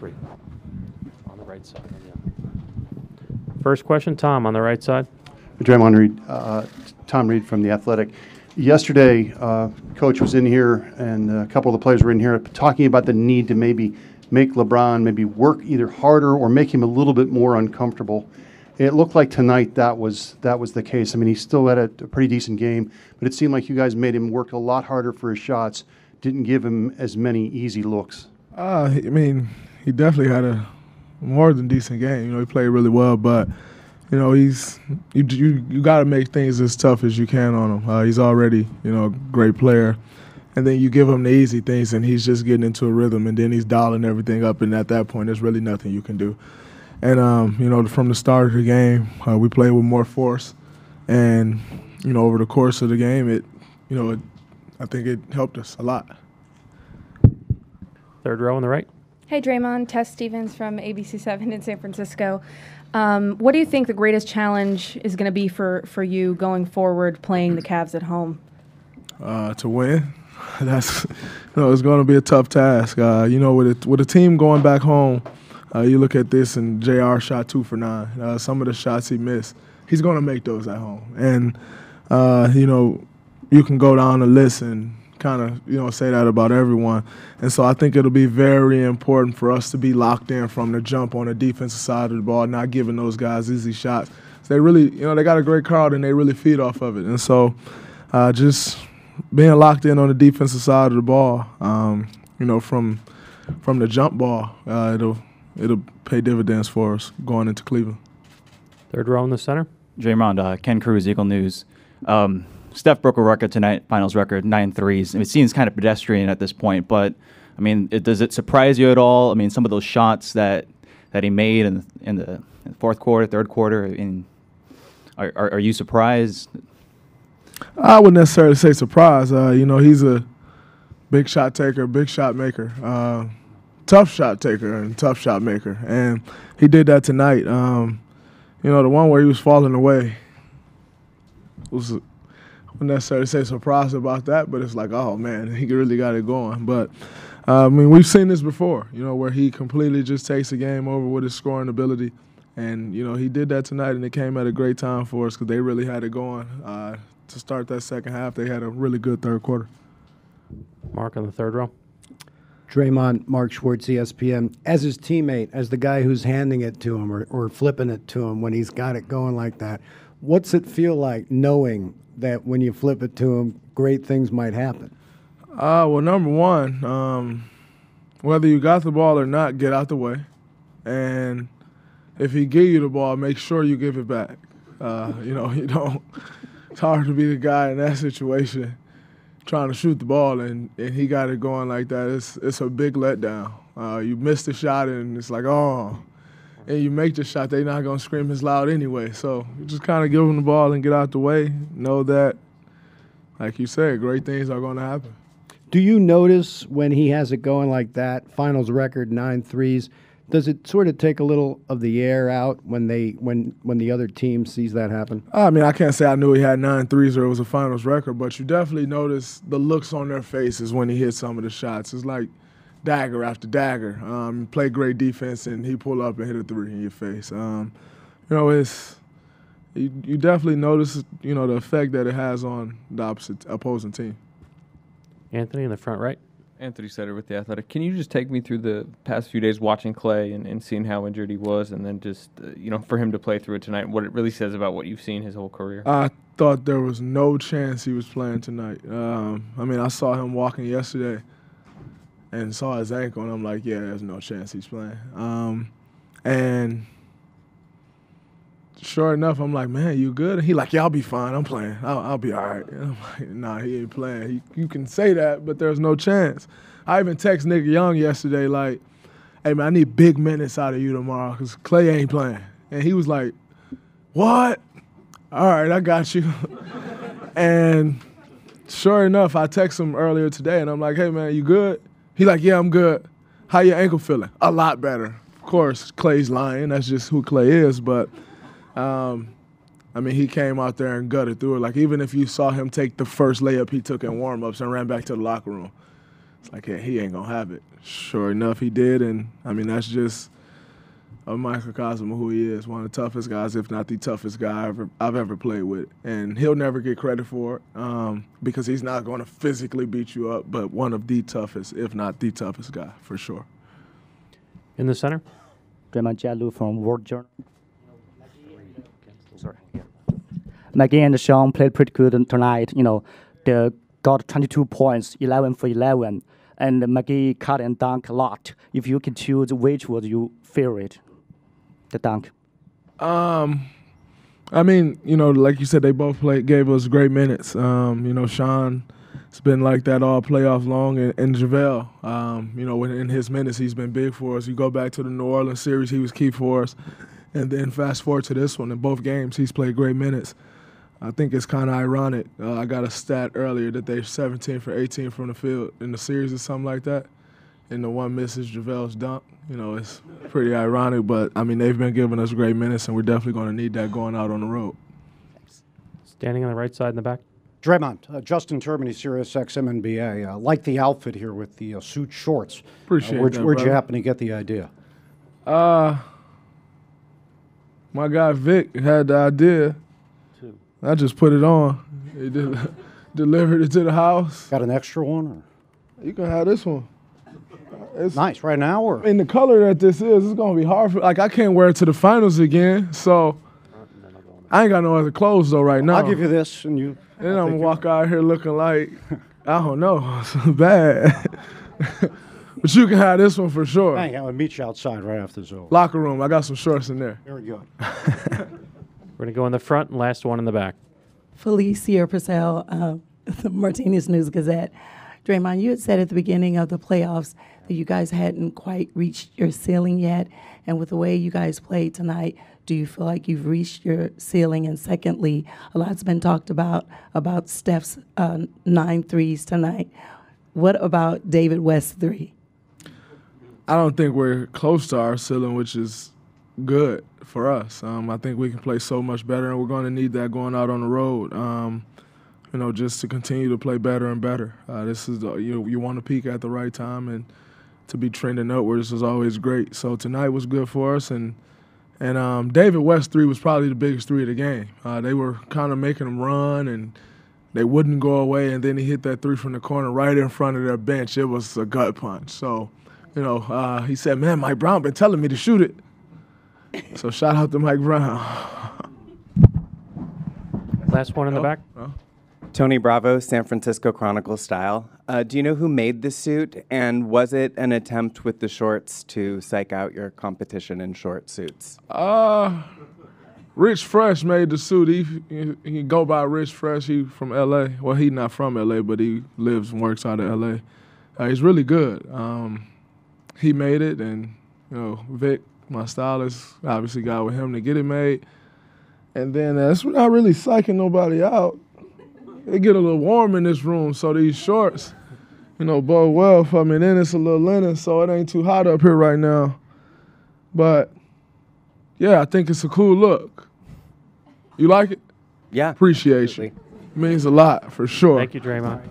3 on the right side. First question, Tom, on the right side. Draymond Reed, Tom Reed from The Athletic. Yesterday, Coach was in here, and a couple of the players were in here talking about the need to maybe make LeBron maybe work either harder or make him a little bit more uncomfortable. It looked like tonight that was the case. I mean, he still had a pretty decent game, but it seemed like you guys made him work a lot harder for his shots, didn't give him as many easy looks. I mean, he definitely had a more than decent game. You know, he played really well, but you know, you got to make things as tough as you can on him. He's already, you know, a great player, and then you give him the easy things, and he's just getting into a rhythm, and then he's dialing everything up, and at that point, there's really nothing you can do. And you know, from the start of the game, we played with more force, and you know, over the course of the game, I think it helped us a lot. Third row on the right. Hey, Draymond. Tess Stevens from ABC7 in San Francisco. What do you think the greatest challenge is going to be for you going forward playing the Cavs at home? To win. That's, you know, it's going to be a tough task. You know, with a team going back home, you look at this and JR shot 2 for 9. Some of the shots he missed, he's going to make those at home. And, you know, you can go down the list and kind of, you know, say that about everyone. And so I think it'll be very important for us to be locked in from the jump on the defensive side of the ball, not giving those guys easy shots. So they really, you know, they got a great crowd and they really feed off of it. And so just being locked in on the defensive side of the ball, you know, from the jump ball, it'll pay dividends for us going into Cleveland. Third row in the center. Draymond, Ken Cruz, Eagle News. Steph broke a record tonight, finals record, 9 threes. It seems kind of pedestrian at this point, but, I mean, does it surprise you at all? I mean, some of those shots that he made in the fourth quarter, third quarter, are you surprised? I wouldn't necessarily say surprised. You know, he's a big shot taker, big shot maker, tough shot taker and tough shot maker. And he did that tonight. You know, the one where he was falling away was – I wouldn't necessarily say surprised about that, but it's like, oh, man, he really got it going. But, I mean, we've seen this before, you know, where he completely just takes a game over with his scoring ability. And, you know, he did that tonight, and it came at a great time for us because they really had it going. To start that second half, they had a really good third quarter. Mark on the third row. Draymond, Mark Schwartz, ESPN. As his teammate, as the guy who's handing it to him or flipping it to him when he's got it going like that, what's it feel like knowing that when you flip it to him, great things might happen? Well, number one, whether you got the ball or not, get out the way. And if he give you the ball, make sure you give it back. You know, you don't. It's hard to be the guy in that situation trying to shoot the ball, and he got it going like that. It's a big letdown. You miss the shot, and it's like, oh. And you make the shot, they're not going to scream as loud anyway. So you just kind of give them the ball and get out the way. Know that, like you said, great things are going to happen. Do you notice when he has it going like that, finals record, 9 threes, does it sort of take a little of the air out when the other team sees that happen? I mean, I can't say I knew he had 9 threes or it was a finals record, but you definitely notice the looks on their faces when he hits some of the shots. It's like dagger after dagger. Play great defense, and he pull up and hit a 3 in your face. You know, you definitely notice, you know, the effect that it has on the opposing team. Anthony in the front right. Anthony Setter with The Athletic. Can you just take me through the past few days watching Klay and seeing how injured he was, and then just, you know, for him to play through it tonight, what it really says about what you've seen his whole career? I thought there was no chance he was playing tonight. I mean, I saw him walking yesterday and saw his ankle, and I'm like, yeah, there's no chance he's playing. And sure enough, I'm like, man, you good? And he like, yeah, I'll be fine. I'm playing. I'll be all right. And I'm like, nah, he ain't playing. You can say that, but there's no chance. I even text Nick Young yesterday like, hey, man, I need big minutes out of you tomorrow because Klay ain't playing. And he was like, what? All right, I got you. And sure enough, I text him earlier today, and I'm like, hey, man, you good? He like, yeah, I'm good. How your ankle feeling? A lot better. Of course, Klay's lying. That's just who Klay is. But, I mean, he came out there and gutted through it. Like, even if you saw him take the first layup he took in warm-ups and ran back to the locker room, It's like, yeah, he ain't going to have it. Sure enough, he did. And, I mean, that's just a microcosm of who he is, one of the toughest guys, if not the toughest guy I've ever played with. And he'll never get credit for it because he's not going to physically beat you up, but one of the toughest, if not the toughest guy, for sure. In the center. Draymond from World Journal. Sorry. Maggie and Sean played pretty good tonight. They got 22 points, 11 for 11. And Maggie cut and dunk a lot. If you could choose, which would you favorite? The dunk. I mean, like you said, they both gave us great minutes. Sean has been like that all playoff long, and JaVale, in his minutes, he's been big for us. You go back to the New Orleans series, he was key for us. And then fast forward to this one, in both games, he's played great minutes. I think it's kind of ironic. I got a stat earlier that they're 17 for 18 from the field in the series or something like that. And the one misses JaVale's dunk. It's pretty ironic, but, I mean, they've been giving us great minutes, and we're definitely going to need that going out on the road. Standing on the right side in the back. Draymond, Justin Termini, Sirius XM NBA. Like the outfit here with the suit shorts. Appreciate where'd that, Where'd you brother. happen to get the idea? My guy Vic had the idea. I just put it on. He delivered it to the house. Got an extra one? Or? You can have this one. It's Nice. Right now? Or? in the color that this is, it's gonna be hard for. I can't wear it to the finals again, so I ain't got no other clothes though right now. I'll give you this, and you. And then I'm gonna walk out here looking like I don't know, it's bad. But you can have this one for sure. Hey, I'll meet you outside right after this over. Locker room, I got some shorts in there. Very good. We're going to go in the front and last one in the back. Felicia Purcell, the Martinez News Gazette. Draymond, you had said at the beginning of the playoffs that you guys hadn't quite reached your ceiling yet. And with the way you guys played tonight, do you feel like you've reached your ceiling? And secondly, a lot's been talked about Steph's 9 threes tonight. What about David West's 3? I don't think we're close to our ceiling, which is good for us. I think we can play so much better, and we're going to need that going out on the road. Just to continue to play better and better. This is you want to peak at the right time, and to be trending upwards is always great. So tonight was good for us, and David West 3 was probably the biggest 3 of the game. They were kind of making him run, and they wouldn't go away, and then he hit that 3 from the corner right in front of their bench. It was a gut punch. So, he said, man, Mike Brown been telling me to shoot it. So shout out to Mike Brown. Last one in the back. Tony Bravo, San Francisco Chronicle style. Do you know who made the suit, and was it an attempt with the shorts to psych out your competition in short suits? Rich Fresh made the suit. He go by Rich Fresh. He from L.A. Well, he not from L.A., but he lives and works out of L.A. He's really good. He made it, and Vic, my stylist, obviously got with him to get it made. And then that's not really psyching nobody out. It get a little warm in this room, so these shorts, bode well for me. Then it's a little linen, so it ain't too hot up here right now. But, yeah, I think it's a cool look. You like it? Yeah. Appreciate you. Means a lot, for sure. Thank you, Draymond.